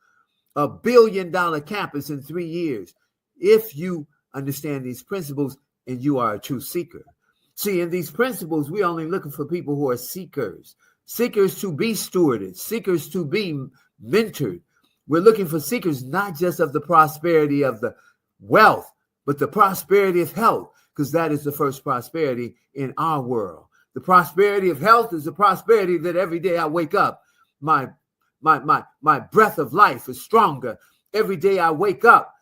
$1 billion campus in 3 years, if you understand these principles and you are a true seeker. See, in these principles, we're only looking for people who are seekers, seekers to be stewarded, seekers to be mentored. We're looking for seekers not just of the prosperity of the wealth, but the prosperity of health, because that is the first prosperity in our world. The prosperity of health is the prosperity that every day I wake up, my breath of life is stronger. Every day I wake up,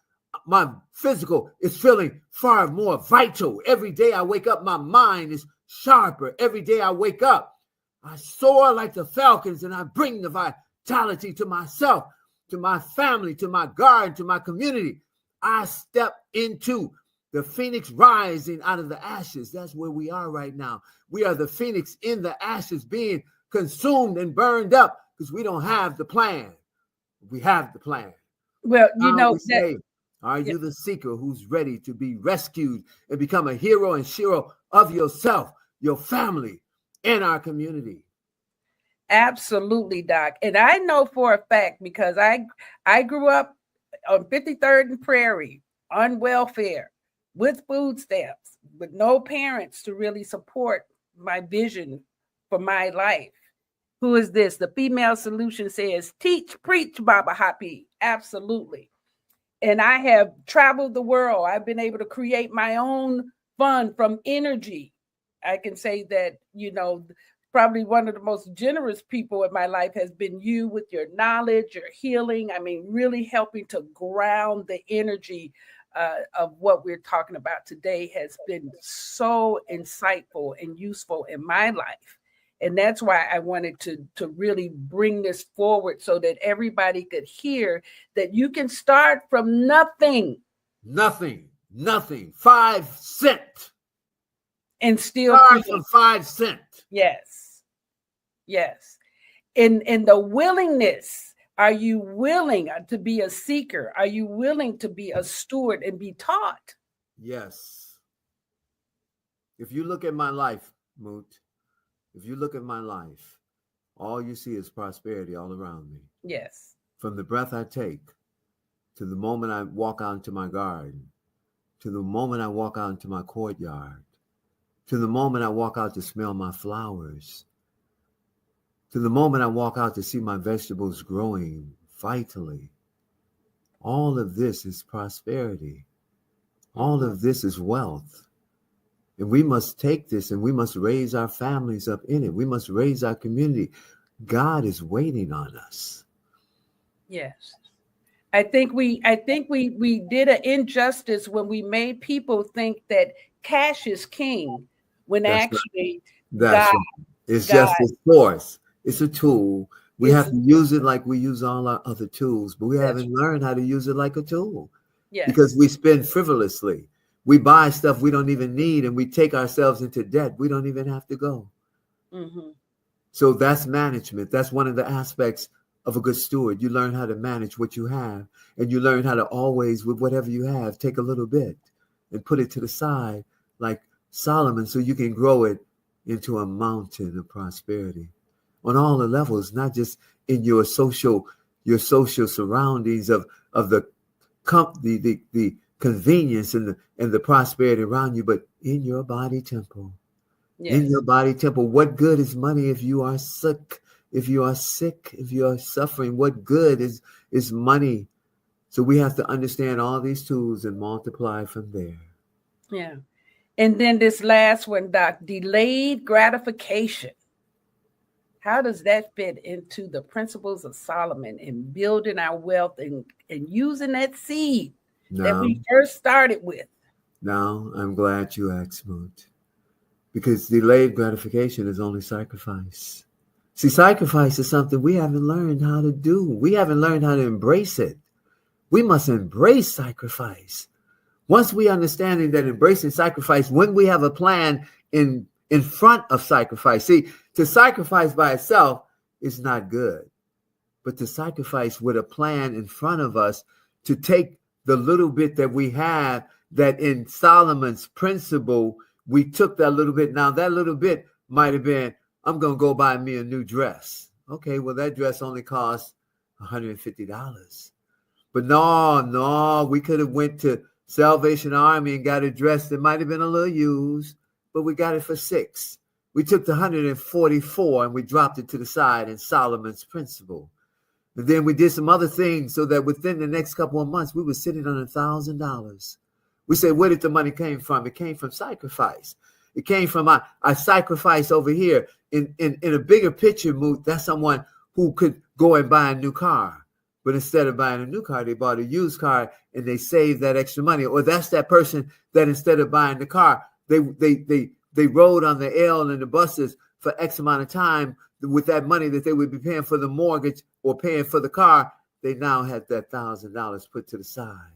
my physical is feeling far more vital. Every day I wake up, my mind is sharper. Every day I wake up, I soar like the falcons, and I bring the vitality to myself, to my family, to my garden, to my community. I step into the phoenix rising out of the ashes. That's where we are right now. We are the phoenix in the ashes, being consumed and burned up, because we don't have the plan. We have the plan. Well, you know, are you the seeker who's ready to be rescued and become a hero and shero of yourself, your family, and our community? Absolutely, Doc. And I know for a fact, because I grew up on 53rd and Prairie on welfare with food stamps, with no parents to really support my vision for my life. Who is this? The female solution says, teach, preach, Baba Hapi. Absolutely. And I have traveled the world. I've been able to create my own fund from energy. I can say that, probably one of the most generous people in my life has been you with your knowledge, your healing. I mean, really helping to ground the energy of what we're talking about today has been so insightful and useful in my life. And that's why I wanted to really bring this forward so that everybody could hear that you can start from nothing. Nothing. 5 cents. And still start from 5 cents. Yes. In the willingness, are you willing to be a seeker? Are you willing to be a steward and be taught? Yes. If you look at my life, Moot, if you look at my life, all you see is prosperity all around me. Yes. From the breath I take, to the moment I walk out into my garden, to the moment I walk out into my courtyard, to the moment I walk out to smell my flowers, to the moment I walk out to see my vegetables growing vitally. All of this is prosperity. All of this is wealth. And we must take this and we must raise our families up in it. We must raise our community. God is waiting on us. Yes. I think we did an injustice when we made people think that cash is king, when That's actually right. It's just a force. It's a tool. We have to use it like we use all our other tools, but we haven't learned how to use it like a tool. Yes. Because we spend frivolously. We buy stuff we don't even need, and we take ourselves into debt we don't even have to go. Mm-hmm. So that's management. That's one of the aspects of a good steward. You learn how to manage what you have, and you learn how to always, with whatever you have, take a little bit and put it to the side like Solomon, so you can grow it into a mountain of prosperity on all the levels, not just in your social surroundings of the convenience and the prosperity around you, but in your body temple. Yes. In your body temple. What good is money if you are sick? If you are sick, if you are suffering, what good is money? So we have to understand all these tools and multiply from there. Yeah. And then this last one, Doc, delayed gratification. How does that fit into the principles of Solomon in building our wealth and using that seed that we first started with? Now, I'm glad you asked, Moot, because delayed gratification is only sacrifice. See, sacrifice is something we haven't learned how to do. We haven't learned how to embrace it. We must embrace sacrifice. Once we understand that embracing sacrifice, when we have a plan in front of sacrifice. See, to sacrifice by itself is not good, but to sacrifice with a plan in front of us to take the little bit that we have, that in Solomon's principle, we took that little bit. Now, that little bit might have been, I'm going to go buy me a new dress. Okay, well, that dress only costs $150. But no, we could have went to Salvation Army and got a dress that might have been a little used, but we got it for $6. We took the 144 and we dropped it to the side in Solomon's principle. And then we did some other things so that within the next couple of months, we were sitting on $1,000. We said, where did the money came from? It came from sacrifice. It came from I sacrifice over here. In a bigger picture, Moot, that's someone who could go and buy a new car. But instead of buying a new car, they bought a used car and they saved that extra money. Or that's that person that instead of buying the car, they rode on the L and the buses for X amount of time with that money that they would be paying for the mortgage or paying for the car. They now had that $1,000 put to the side.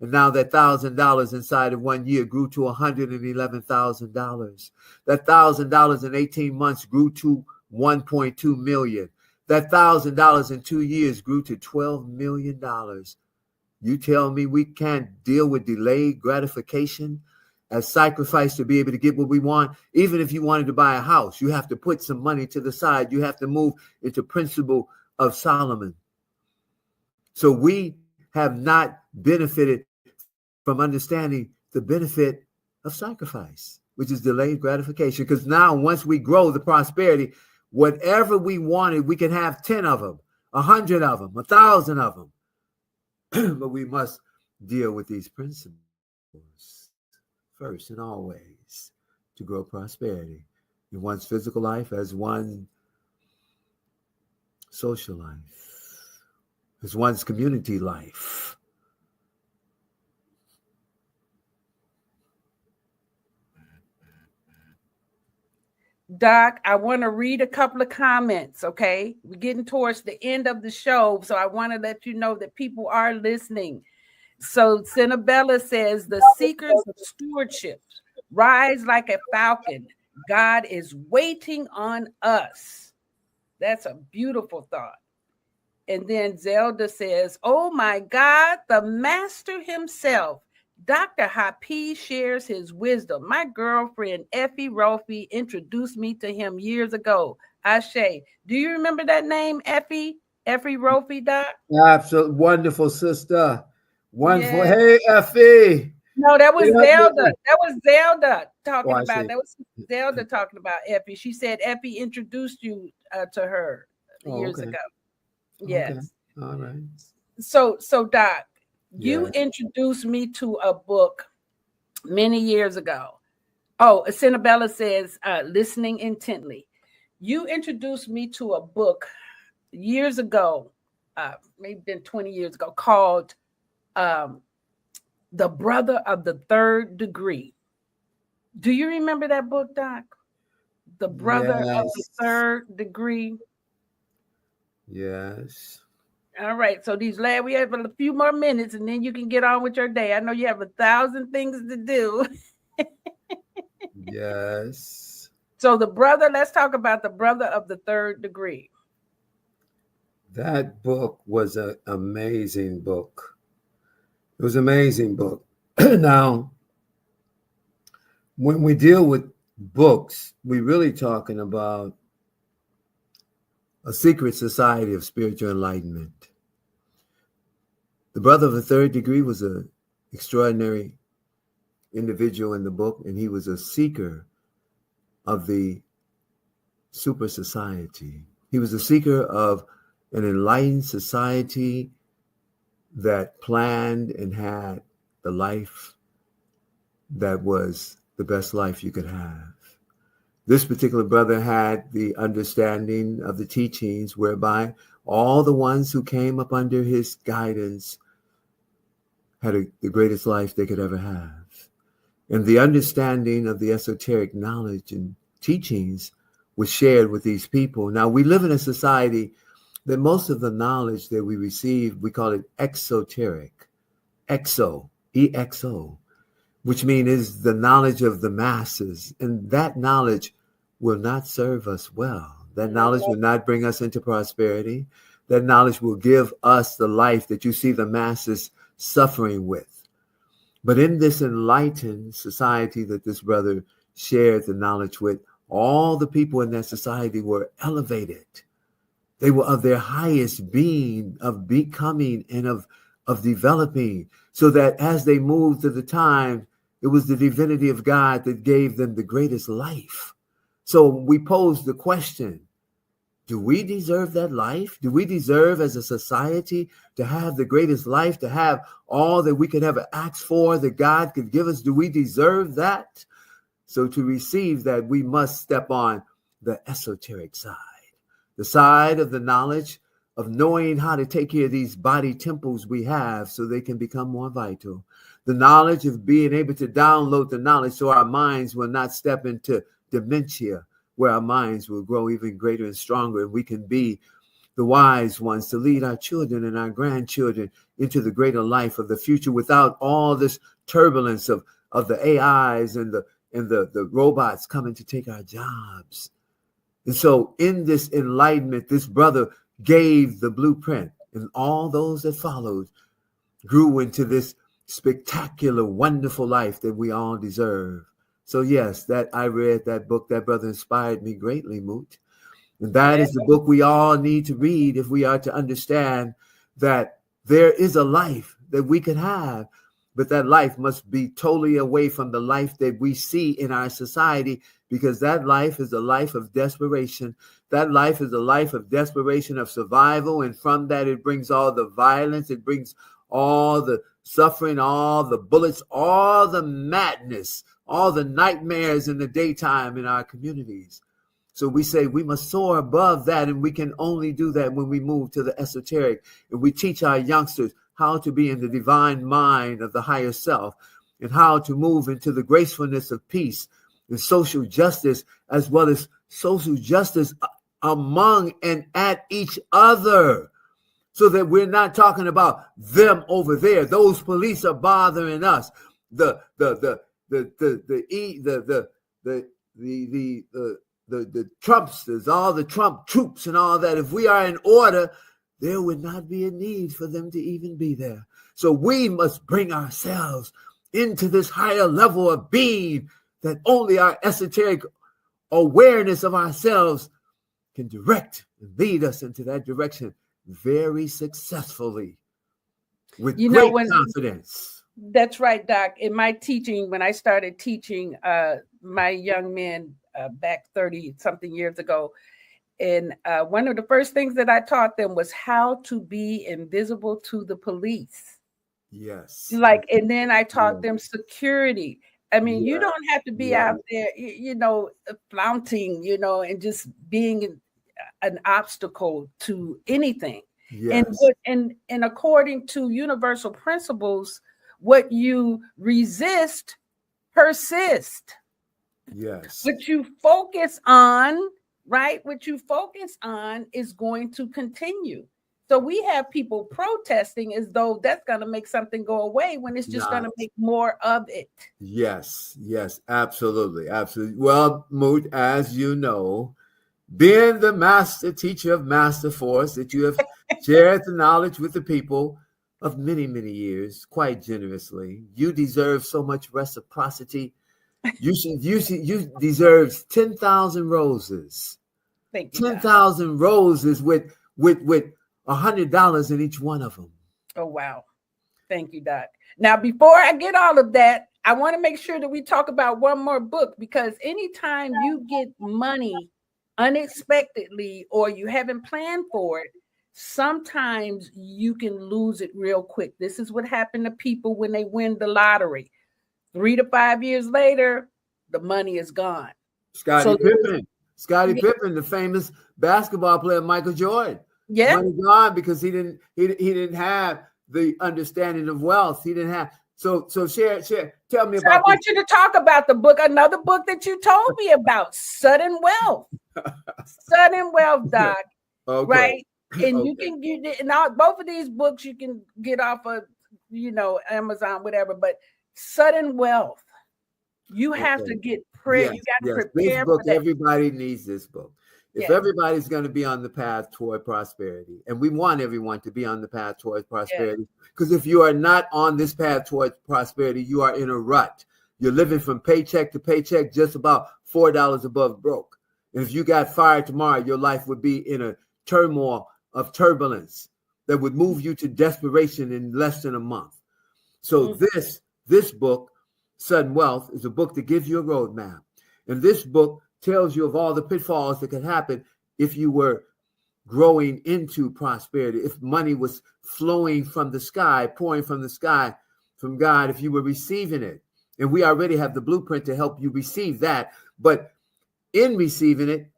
And now that $1,000 inside of 1 year grew to $111,000. That $1,000 in 18 months grew to $1.2 million. That $1,000 in 2 years grew to $12 million. You tell me we can't deal with delayed gratification as sacrifice to be able to get what we want? Even if you wanted to buy a house, you have to put some money to the side. You have to move into principle of Solomon. So we have not benefited from understanding the benefit of sacrifice, which is delayed gratification. Because now, once we grow the prosperity, whatever we wanted, we can have 10 of them, 100 of them, 1,000 of them. But we must deal with these principles first and always to grow prosperity in one's physical life, as one's social life, as one's community life. Doc, I want to read a couple of comments, okay? We're getting towards the end of the show, so I want to let you know that people are listening. So Cinabella says, the seekers of stewardship rise like a falcon. God is waiting on us. That's a beautiful thought. And then Zelda says, oh my God, the master himself, Dr. Hapi, shares his wisdom. My girlfriend, Effie Rofi, introduced me to him years ago. Ashe. Do you remember that name, Effie? Effie Rofi, Doc? Absolutely. Wonderful, sister. Wonderful. Yes. Hey, Effie. No, that was Zelda. That was Zelda talking Oh, about. That was Zelda talking about Effie. She said Effie introduced you to her years ago. Yes. Okay. All right. So Doc, you introduced me to a book many years ago. Oh, Cinabella says, listening intently. You introduced me to a book years ago, maybe been 20 years ago, called The Brother of the Third Degree. Do you remember that book, Doc? The Brother of the Third Degree. Yes. All right. So we have a few more minutes and then you can get on with your day. I know you have 1,000 things to do. Yes. So let's talk about The Brother of the Third Degree. That book was an amazing book. It was an amazing book. Now, when we deal with books, we're really talking about a secret society of spiritual enlightenment. The Brother of the Third Degree was an extraordinary individual in the book, and he was a seeker of the super society. He was a seeker of an enlightened society that planned and had the life that was the best life you could have. This particular brother had the understanding of the teachings whereby all the ones who came up under his guidance had the greatest life they could ever have. And the understanding of the esoteric knowledge and teachings was shared with these people. Now, we live in a society that most of the knowledge that we receive, we call it exoteric, EXO, which means is the knowledge of the masses. And that knowledge will not serve us well. That knowledge will not bring us into prosperity. That knowledge will give us the life that you see the masses suffering with. But in this enlightened society that this brother shared the knowledge with, all the people in that society were elevated. They were of their highest being, of becoming and of developing, so that as they moved through the time, it was the divinity of God that gave them the greatest life. So we pose the question, do we deserve that life? Do we deserve as a society to have the greatest life, to have all that we could ever ask for that God could give us? Do we deserve that? So to receive that, we must step on the esoteric side, the side of the knowledge of knowing how to take care of these body temples we have so they can become more vital. The knowledge of being able to download the knowledge so our minds will not step into dementia, where our minds will grow even greater and stronger, and we can be the wise ones to lead our children and our grandchildren into the greater life of the future without all this turbulence of the AIs and the robots coming to take our jobs. And so in this enlightenment, this brother gave the blueprint, and all those that followed grew into this spectacular, wonderful life that we all deserve. So yes, that I read that book. That brother inspired me greatly, Moot. And that is the book we all need to read if we are to understand that there is a life that we could have, but that life must be totally away from the life that we see in our society, because that life is a life of desperation. That life is a life of desperation, of survival. And from that, it brings all the violence. It brings all the suffering, all the bullets, all the madness, all the nightmares in the daytime in our communities. So we say we must soar above that, and we can only do that when we move to the esoteric, and we teach our youngsters how to be in the divine mind of the higher self, and how to move into the gracefulness of peace and social justice, as well as social justice among and at each other, so that we're not talking about them over there. Those police are bothering us. The Trumpsters, all the Trump troops and all that. If we are in order, there would not be a need for them to even be there. So we must bring ourselves into this higher level of being that only our esoteric awareness of ourselves can direct and lead us into that direction very successfully with great confidence. That's right, Doc. In my teaching, when I started teaching my young men back 30 something years ago, and one of the first things that I taught them was how to be invisible to the police. Yes. Like, and then I taught them security. I mean, you don't have to be out there, flaunting, and just being an obstacle to anything. Yes. And according to universal principles, what you resist persists. Yes. What you focus on, right? What you focus on is going to continue. So we have people protesting as though that's going to make something go away when it's just going to make more of it. Yes, absolutely, absolutely. Well, Moot, as you know, being the master teacher of Master Force, that you have shared the knowledge with the people of many, many years, quite generously. You deserve so much reciprocity. You deserve 10,000 roses. Thank you. 10,000 roses with $100 in each one of them. Oh, wow. Thank you, Doc. Now, before I get all of that, I want to make sure that we talk about one more book, because anytime you get money unexpectedly or you haven't planned for it, sometimes you can lose it real quick. This is what happened to people when they win the lottery. 3 to 5 years later, the money is gone. Scottie Pippen, the famous basketball player, Michael Jordan. Yeah, money gone because he didn't have the understanding of wealth. He didn't have. So share. Tell me about. I want you to talk about the book, another book that you told me about, Sudden Wealth. Sudden Wealth, Doc. Okay. Right, and you can get both of these books you can get off of Amazon, whatever. But Sudden Wealth, you have to get prayer. You got to prepare this book, for that. Everybody needs this book. If everybody's going to be on the path toward prosperity, and we want everyone to be on the path towards prosperity, because if you are not on this path towards prosperity, you are in a rut. You're living from paycheck to paycheck, just about $4 above broke. And if you got fired tomorrow, your life would be in a turmoil of turbulence that would move you to desperation in less than a month. So this book, Sudden Wealth, is a book that gives you a roadmap. And this book tells you of all the pitfalls that could happen if you were growing into prosperity, if money was flowing from the sky, pouring from the sky from God, if you were receiving it. And we already have the blueprint to help you receive that. But in receiving it,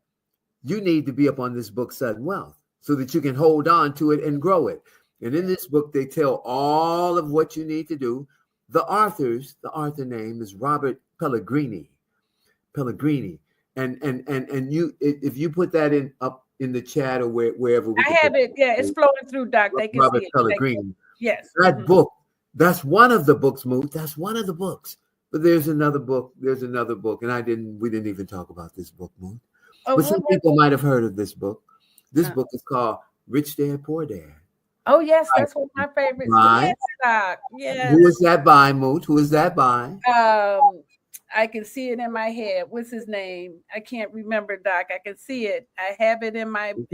you need to be up on this book, Sudden Wealth, so that you can hold on to it and grow it. And in this book, they tell all of what you need to do. The author name is Robert Pellegrini. And you, if you put that up in the chat or wherever I have it. Yeah, it's flowing through, Doc. They can Robert see it. Pellegrini. Yes. That book, that's one of the books, Moot. That's one of the books. But there's another book. And we didn't even talk about this book, Moot. But some people might have heard of this book. This book is called Rich Dad, Poor Dad. Oh, yes, that's one of my favorites. Yes, Doc. Yes. Who is that by, Moot? Who is that by? I can see it in my head. What's his name? I can't remember, Doc. I can see it. I have it in my book.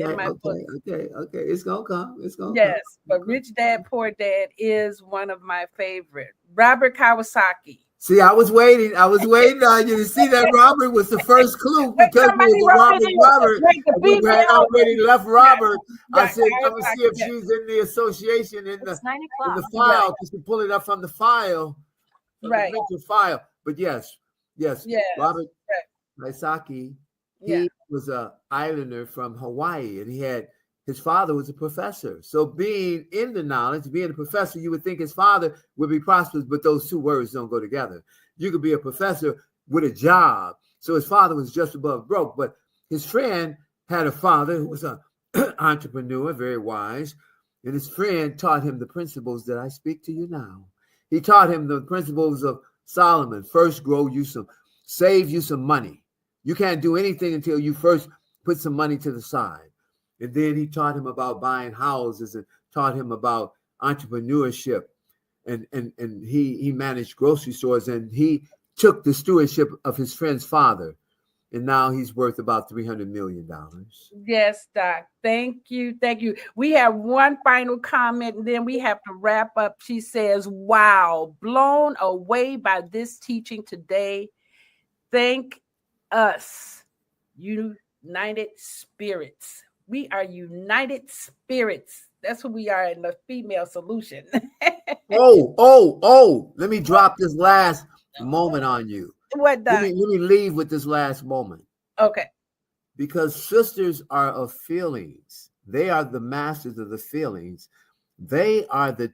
Okay. It's gonna come. Yes, but Rich Dad Poor Dad is one of my favorite. Robert Kiyosaki. See, I was waiting on you to see that Robert was the first clue because it was Robert. We had already left Robert. I said, I'm gonna see if she's in the association in the file. Because you pull it up from the file, right? The file. But yes, Robert Kiyosaki. He was an islander from Hawaii, and his father was a professor. So being in the knowledge, being a professor, you would think his father would be prosperous, but those two words don't go together. You could be a professor with a job. So his father was just above broke, but his friend had a father who was an entrepreneur, very wise. And his friend taught him the principles that I speak to you now. He taught him the principles of Solomon. First, save you some money. You can't do anything until you first put some money to the side. And then he taught him about buying houses and taught him about entrepreneurship. And he managed grocery stores, and he took the stewardship of his friend's father. And now he's worth about $300 million. Yes, Doc. Thank you. We have one final comment, and then we have to wrap up. She says, wow, blown away by this teaching today. Thank us, united spirits. We are united spirits. That's what we are in the female solution. Let me drop this last moment on you. What, Doc? Let me leave with this last moment. Okay. Because sisters are of feelings. They are the masters of the feelings. They are the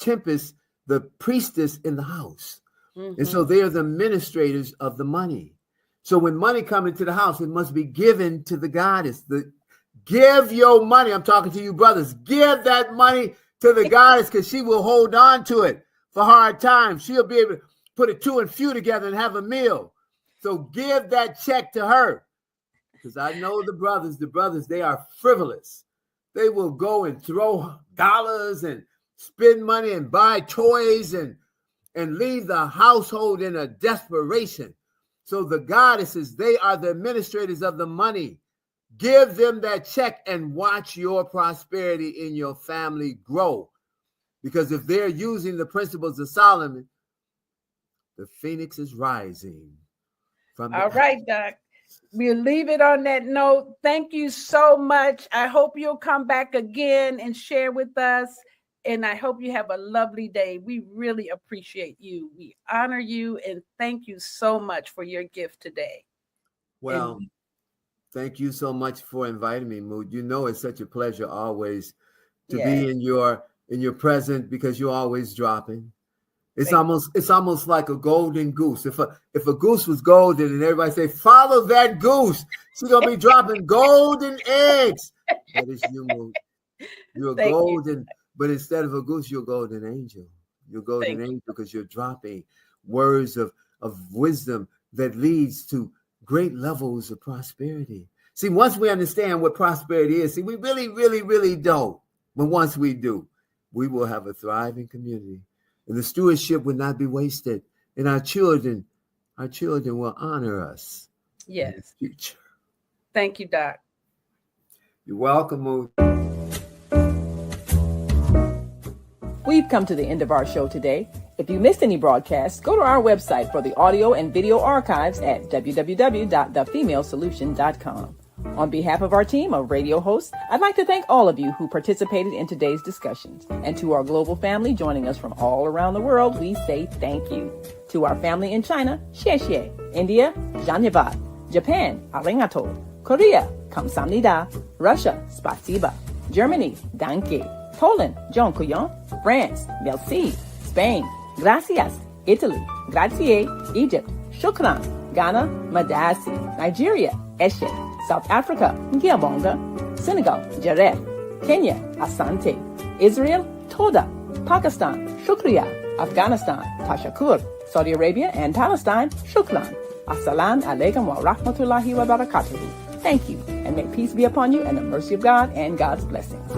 tempest, the priestess in the house. Mm-hmm. And so they are the administrators of the money. So when money comes into the house, it must be given to the goddess. Give your money. I'm talking to you brothers. Give that money to the goddess, because she will hold on to it for hard times. She'll be able to put a two and few together and have a meal. So give that check to her. Because I know the brothers, they are frivolous. They will go and throw dollars and spend money and buy toys and leave the household in a desperation. So the goddesses, they are the administrators of the money. Give them that check and watch your prosperity in your family grow. Because if they're using the principles of Solomon, the phoenix is rising. All right, Doc. We'll leave it on that note. Thank you so much. I hope you'll come back again and share with us. And I hope you have a lovely day. We really appreciate you. We honor you, and thank you so much for your gift today. Well, thank you so much for inviting me, Mood. You know, it's such a pleasure always to be in your presence, because you're always dropping. It's almost like a golden goose. If a goose was golden and everybody say, follow that goose, she's gonna be dropping golden eggs. That is you, Mood. You're golden. But instead of a goose, you're a golden angel. You're a golden angel because you're dropping words of wisdom that leads to great levels of prosperity. See, once we understand what prosperity is, we really, really, really don't. But once we do, we will have a thriving community. And the stewardship will not be wasted. And our children will honor us. Yes. In the future. Thank you, Doc. You're welcome, Mo. We've come to the end of our show today. If you missed any broadcasts, go to our website for the audio and video archives at www.thefemalesolution.com. On behalf of our team of radio hosts, I'd like to thank all of you who participated in today's discussions. And to our global family joining us from all around the world, we say thank you. To our family in China, xie xie. India, dhanyavad. Japan, arigato. Korea, kamsamnida. Russia, spasiba. Germany, danke. Poland, dziękuję. France, merci. Spain, gracias. Italy, grazie. Egypt, shukran. Ghana, madasi. Nigeria, eshe. South Africa, ngiyabonga. Senegal, jaref. Kenya, asante. Israel, toda. Pakistan, shukriya. Afghanistan, tashakur. Saudi Arabia and Palestine, shukran. Assalamu alaikum wa rahmatullahi wa barakatuhu. Thank you, and may peace be upon you and the mercy of God and God's blessings.